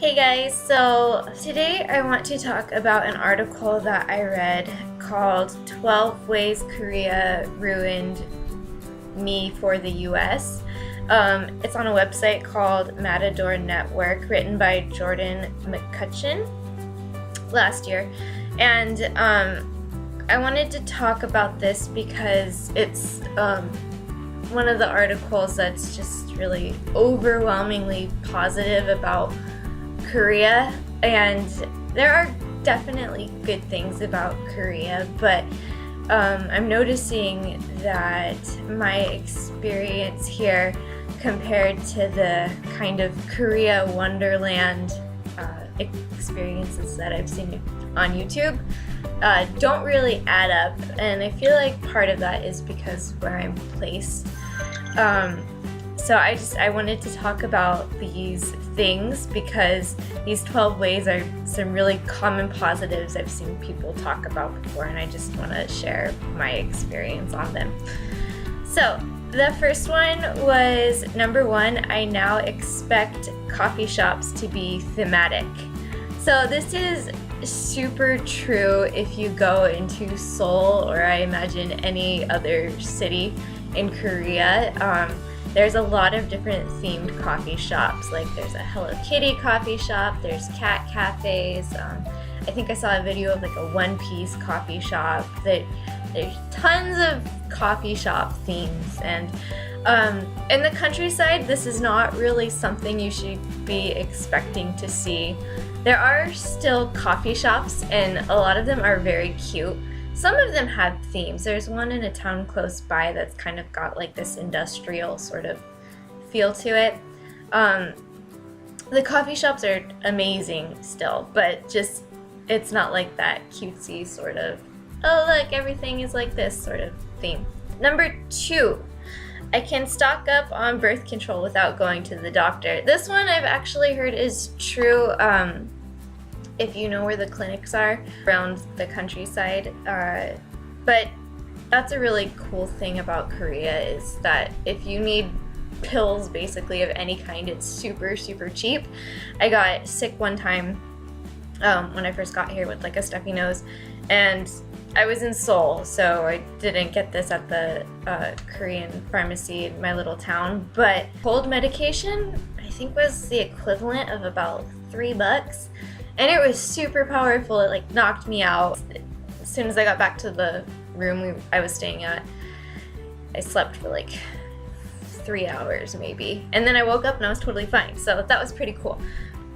Hey guys, so today I want to talk about an article that I read called 12 Ways Korea Ruined Me for the US. It's on a website called Matador Network, written by Jordan McCutcheon last year. And I wanted to talk about this because it's one of the articles that's just really overwhelmingly positive about Korea, and there are definitely good things about Korea, but I'm noticing that my experience here compared to the kind of Korea Wonderland experiences that I've seen on YouTube don't really add up, and I feel like part of that is because where I'm placed. So I wanted to talk about these things because these 12 ways are some really common positives I've seen people talk about before, and I just want to share my experience on them. So the first one was, number one, I now expect coffee shops to be thematic. So this is super true if you go into Seoul, or I imagine any other city in Korea. There's a lot of different themed coffee shops. Like there's a Hello Kitty coffee shop, there's cat cafes. I think I saw a video of like a One Piece coffee shop. There's tons of coffee shop themes, and in the countryside, this is not really something you should be expecting to see. There are still coffee shops, and a lot of them are very cute. Some of them have themes. There's one in a town close by that's kind of got like this industrial sort of feel to it. The coffee shops are amazing still, but just it's not like that cutesy sort of, oh look, everything is like this sort of theme. Number two, I can stock up on birth control without going to the doctor. This one I've actually heard is true. If you know where the clinics are around the countryside. But that's a really cool thing about Korea, is that if you need pills basically of any kind, it's super, super cheap. I got sick one time when I first got here with like a stuffy nose, and I was in Seoul, so I didn't get this at the Korean pharmacy in my little town, but cold medication I think was the equivalent of about $3. And it was super powerful. It like knocked me out. As soon as I got back to the room I was staying at, I slept for like 3 hours maybe. And then I woke up and I was totally fine. So that was pretty cool.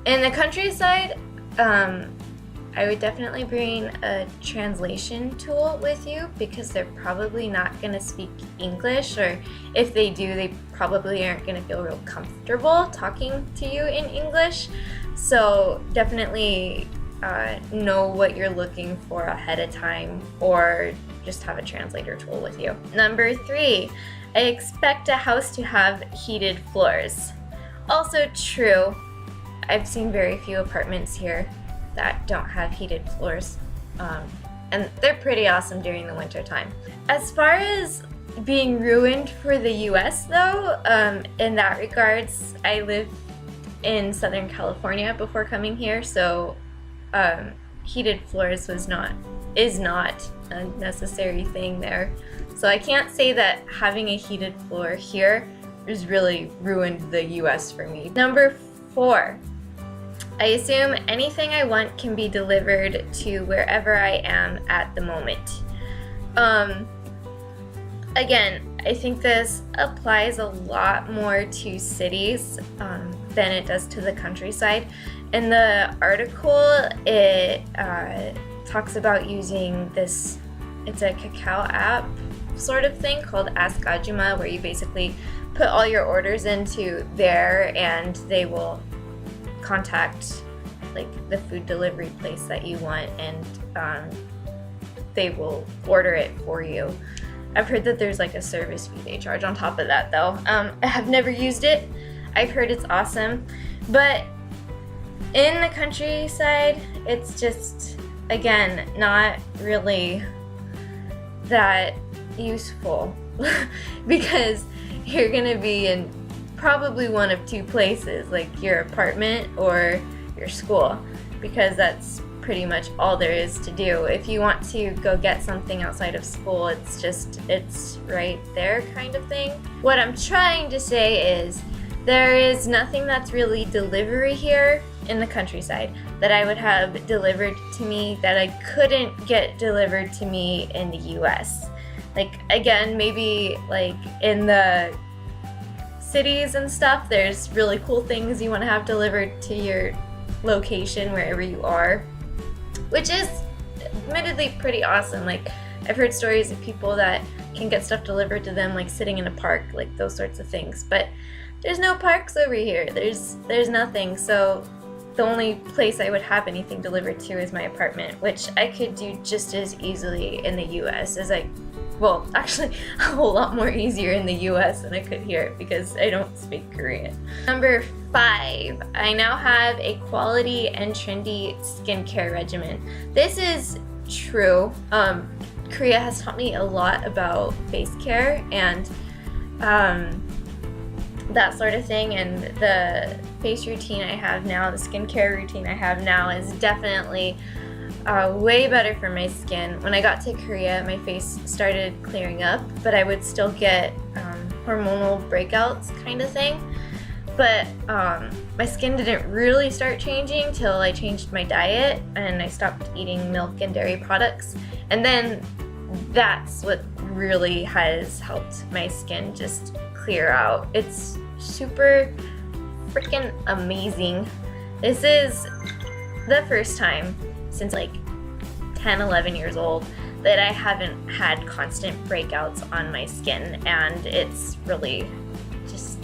In the countryside, I would definitely bring a translation tool with you, because they're probably not going to speak English, or if they do, they probably aren't going to feel real comfortable talking to you in English. So definitely know what you're looking for ahead of time, or just have a translator tool with you. Number three, I expect a house to have heated floors. Also true. I've seen very few apartments here that don't have heated floors, and they're pretty awesome during the winter time. As far as being ruined for the US though, in that regards, I lived in Southern California before coming here, so heated floors is not a necessary thing there. So I can't say that having a heated floor here has really ruined the US for me. Number four, I assume anything I want can be delivered to wherever I am at the moment. Again, I think this applies a lot more to cities than it does to the countryside. In the article, it talks about using this, it's a Kakao app sort of thing called Ask Ajuma, where you basically put all your orders into there and they will contact like the food delivery place that you want, and they will order it for you. I've heard that there's like a service fee they charge on top of that though. I have never used it. I've heard it's awesome, but in the countryside, it's just, again, not really that useful because you're gonna be in probably one of two places, like your apartment or your school, because that's pretty much all there is to do. If you want to go get something outside of school, it's right there kind of thing. What I'm trying to say is there is nothing that's really delivery here in the countryside that I would have delivered to me that I couldn't get delivered to me in the US. Like, again, maybe like in the cities and stuff, there's really cool things you want to have delivered to your location wherever you are, which is admittedly pretty awesome. Like, I've heard stories of people that can get stuff delivered to them, like sitting in a park, like those sorts of things. But there's no parks over here. There's nothing. So the only place I would have anything delivered to is my apartment, which I could do just as easily in the US as well, actually a whole lot more easier in the US than I could here, because I don't speak Korean. Number 5, I now have a quality and trendy skincare regimen. This is true. Korea has taught me a lot about face care and that sort of thing, and the face routine I have now, the skincare routine I have now is definitely way better for my skin. When I got to Korea, my face started clearing up, but I would still get hormonal breakouts kind of thing. But my skin didn't really start changing till I changed my diet and I stopped eating milk and dairy products. And then that's what really has helped my skin just clear out. It's super freaking amazing. This is the first time since like 10, 11 years old that I haven't had constant breakouts on my skin, and it's really just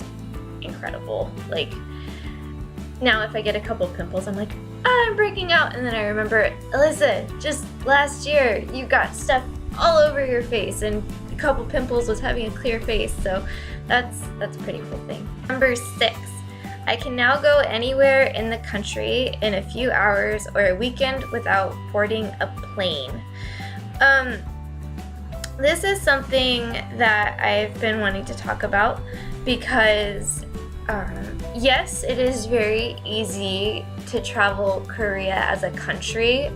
incredible. Like, now if I get a couple pimples, I'm like, I'm breaking out, and then I remember, Alyssa, just last year you got stuff all over your face, and a couple pimples was having a clear face. So that's a pretty cool thing. Number 6, I can now go anywhere in the country in a few hours or a weekend without boarding a plane. This is something that I've been wanting to talk about because yes, it is very easy to travel Korea as a country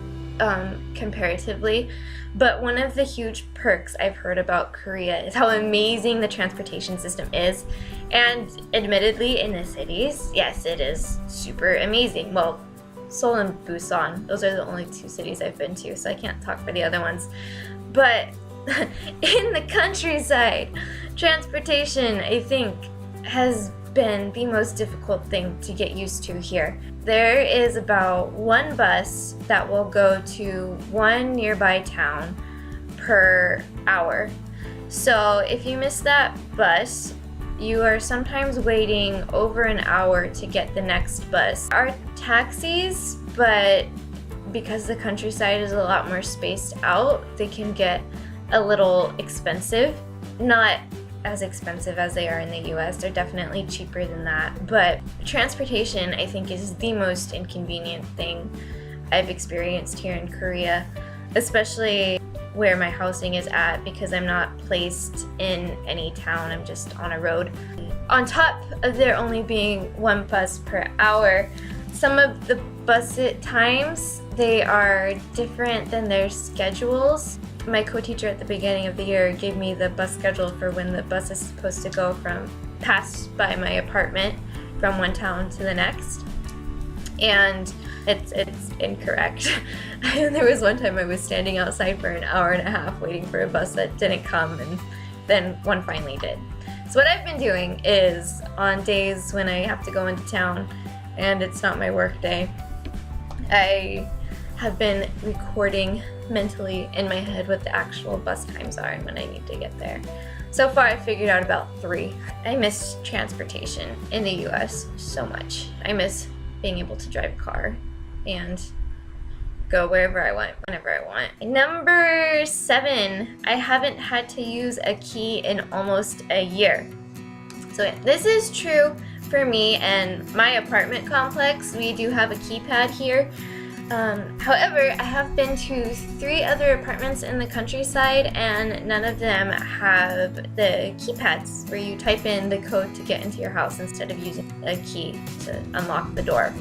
comparatively, but one of the huge perks I've heard about Korea is how amazing the transportation system is. And admittedly, in the cities, yes, it is super amazing. Well, Seoul and Busan, those are the only 2 cities I've been to, so I can't talk for the other ones. But in the countryside, transportation, I think, has been the most difficult thing to get used to here. There is about 1 bus that will go to 1 nearby town per hour. So if you miss that bus, you are sometimes waiting over an hour to get the next bus. Our taxis, but because the countryside is a lot more spaced out, they can get a little expensive. Not as expensive as they are in the US. They're definitely cheaper than that. But transportation, I think, is the most inconvenient thing I've experienced here in Korea, especially where my housing is at, because I'm not placed in any town. I'm just on a road. On top of there only being 1 bus per hour, some of the bus times, they are different than their schedules. My co-teacher at the beginning of the year gave me the bus schedule for when the bus is supposed to go pass by my apartment from one town to the next, and it's incorrect. There was one time I was standing outside for an hour and a half waiting for a bus that didn't come, and then one finally did. So what I've been doing is, on days when I have to go into town and it's not my work day, I have been recording mentally in my head what the actual bus times are and when I need to get there. So far I've figured out about 3. I miss transportation in the US so much. I miss being able to drive a car and go wherever I want, whenever I want. Number 7, I haven't had to use a key in almost a year. So this is true for me and my apartment complex. We do have a keypad here. However, I have been to 3 other apartments in the countryside, and none of them have the keypads where you type in the code to get into your house instead of using a key to unlock the door.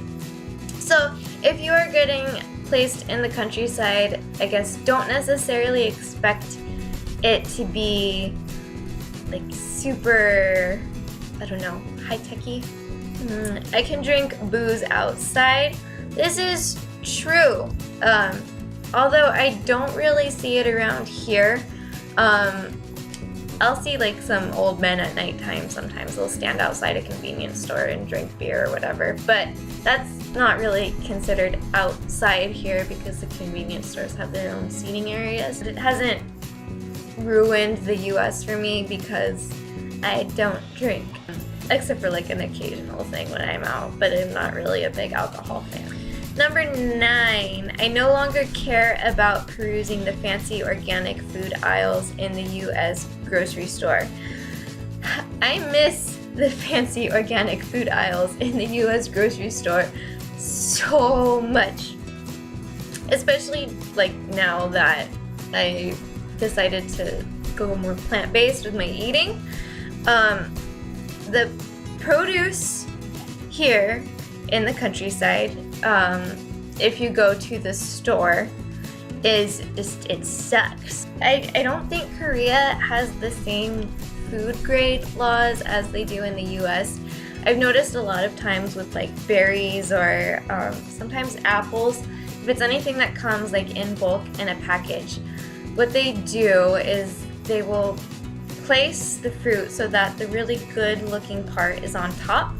So if you are getting placed in the countryside, I guess don't necessarily expect it to be like super, I don't know, high-techy. I can drink booze outside. This is true. Although I don't really see it around here. I'll see like some old men at nighttime sometimes. They'll stand outside a convenience store and drink beer or whatever. But that's not really considered outside here because the convenience stores have their own seating areas. It hasn't ruined the US for me because I don't drink. Except for like an occasional thing when I'm out, but I'm not really a big alcohol fan. Number 9, I no longer care about perusing the fancy organic food aisles in the US grocery store. I miss the fancy organic food aisles in the US grocery store so much. Especially like now that I decided to go more plant-based with my eating. The produce here in the countryside, if you go to the store, is just, it sucks. I don't think Korea has the same food grade laws as they do in the US. I've noticed a lot of times with like berries or sometimes apples, if it's anything that comes like in bulk in a package, what they do is they will place the fruit so that the really good looking part is on top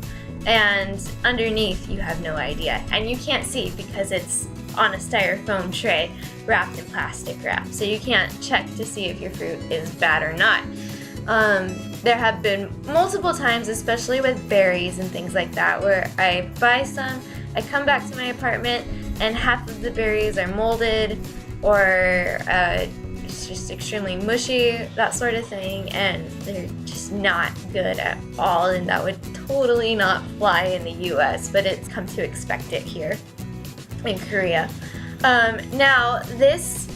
and underneath you have no idea, and you can't see because it's on a styrofoam tray wrapped in plastic wrap, so you can't check to see if your fruit is bad or not. There have been multiple times, especially with berries and things like that, where I buy some, I come back to my apartment and half of the berries are molded or it's just extremely mushy, that sort of thing, and they're just not good at all, and that would totally not fly in the US, but it's come to expect it here in Korea. Now, this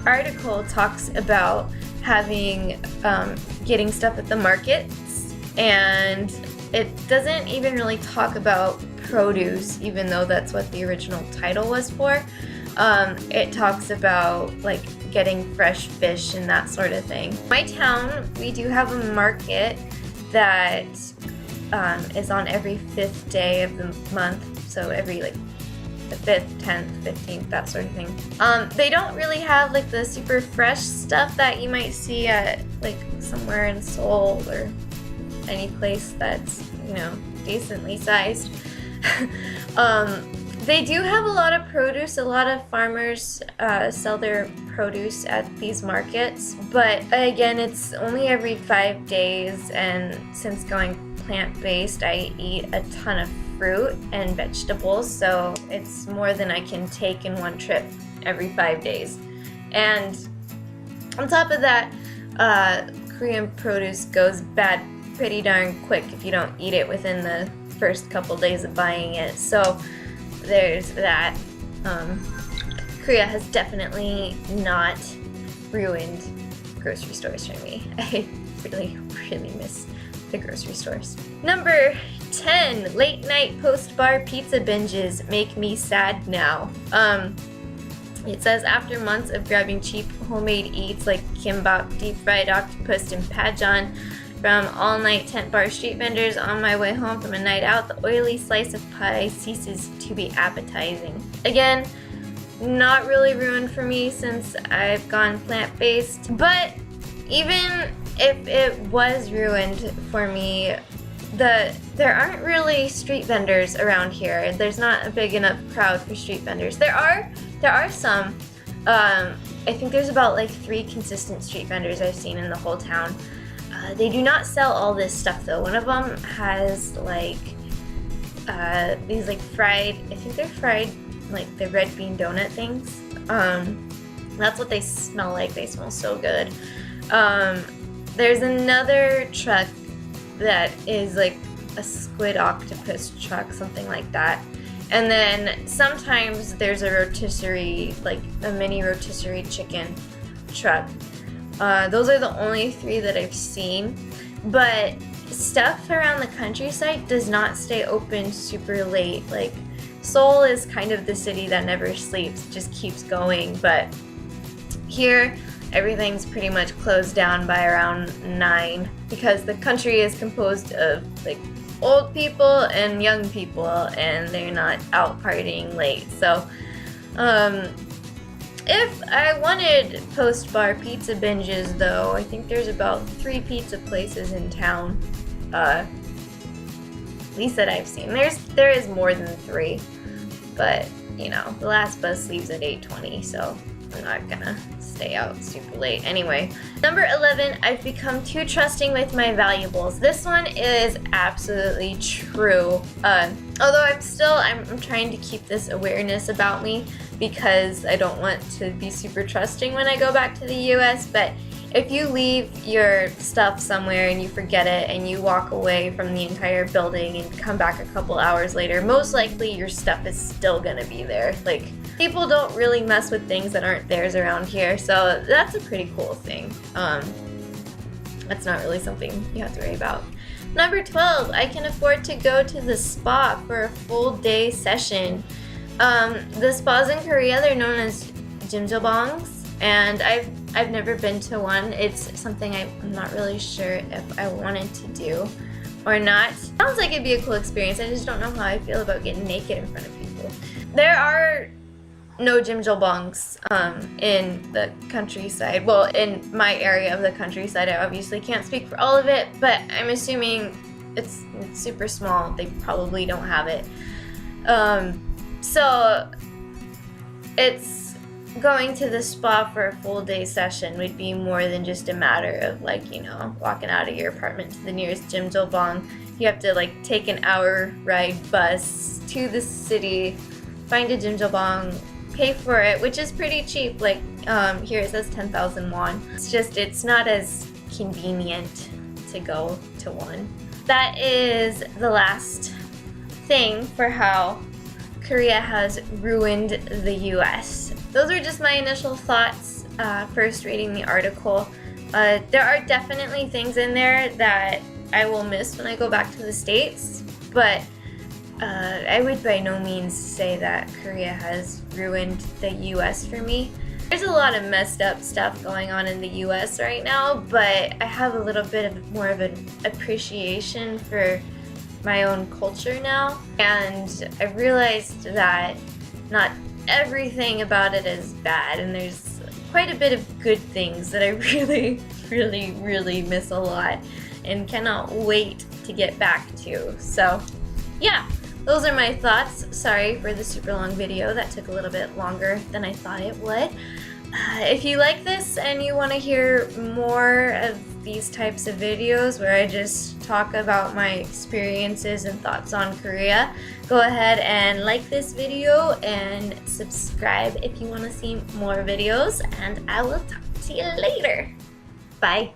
article talks about having, getting stuff at the markets, and it doesn't even really talk about produce, even though that's what the original title was for. It talks about like getting fresh fish and that sort of thing. My town, we do have a market that is on every 5th day of the month, so every like the 5th, 10th, 15th, that sort of thing. They don't really have like the super fresh stuff that you might see at like somewhere in Seoul or any place that's, you know, decently sized. They do have a lot of produce. A lot of farmers sell their produce at these markets, but again, it's only every 5 days, and since going plant-based, I eat a ton of fruit and vegetables, so it's more than I can take in one trip every 5 days. And on top of that, Korean produce goes bad pretty darn quick if you don't eat it within the first couple days of buying it. So there's that. Korea has definitely not ruined grocery stores for me. I really, really miss the grocery stores. Number 10, late night post-bar pizza binges make me sad now. It says, after months of grabbing cheap homemade eats like kimbap, deep fried octopus, and pajeon from all-night tent bar street vendors on my way home from a night out, the oily slice of pie ceases to be appetizing. Again, not really ruined for me since I've gone plant-based, but even if it was ruined for me, there aren't really street vendors around here. There's not a big enough crowd for street vendors. There are some. I think there's about like 3 consistent street vendors I've seen in the whole town. They do not sell all this stuff though. One of them has like these like fried, I think they're fried, like the red bean donut things. That's what they smell like. They smell so good. There's another truck that is like a squid octopus truck, something like that. And then sometimes there's a rotisserie, like a mini rotisserie chicken truck. Those are the only 3 that I've seen. But stuff around the countryside does not stay open super late. Like Seoul is kind of the city that never sleeps, just keeps going, but here everything's pretty much closed down by around 9 because the country is composed of like old people and young people, and they're not out partying late. So if I wanted post-bar pizza binges though, I think there's about 3 pizza places in town, at least that I've seen. There is more than 3, but you know, the last bus leaves at 8:20, so I'm not gonna stay out super late. Anyway, number 11, I've become too trusting with my valuables. This one is absolutely true. Although I'm trying to keep this awareness about me because I don't want to be super trusting when I go back to the US, but if you leave your stuff somewhere and you forget it and you walk away from the entire building and come back a couple hours later, most likely your stuff is still gonna be there. Like, people don't really mess with things that aren't theirs around here, so that's a pretty cool thing. That's not really something you have to worry about. Number 12, I can afford to go to the spa for a full day session. The spas in Korea, they're known as jjimjilbangs, and I've never been to one. It's something I'm not really sure if I wanted to do or not. Sounds like it'd be a cool experience. I just don't know how I feel about getting naked in front of people. There are no jjimjilbangs in the countryside. Well, in my area of the countryside. I obviously can't speak for all of it, but I'm assuming it's super small. They probably don't have it. So it's going to the spa for a full day session would be more than just a matter of like, you know, walking out of your apartment to the nearest jjimjilbang. You have to like take an hour ride bus to the city, find a jjimjilbang, pay for it, which is pretty cheap. Like here it says 10,000 won. It's not as convenient to go to one. That is the last thing for how Korea has ruined the US. Those are just my initial thoughts first reading the article. There are definitely things in there that I will miss when I go back to the States, but I would by no means say that Korea has ruined the US for me. There's a lot of messed up stuff going on in the US right now, but I have a little bit of more of an appreciation for my own culture now, and I realized that not everything about it is bad, and there's quite a bit of good things that I really, really, really miss a lot and cannot wait to get back to. So yeah, those are my thoughts. Sorry for the super long video. That took a little bit longer than I thought it would. If you like this and you want to hear more of these types of videos where I just talk about my experiences and thoughts on Korea, go ahead and like this video and subscribe if you want to see more videos, and I will talk to you later. Bye.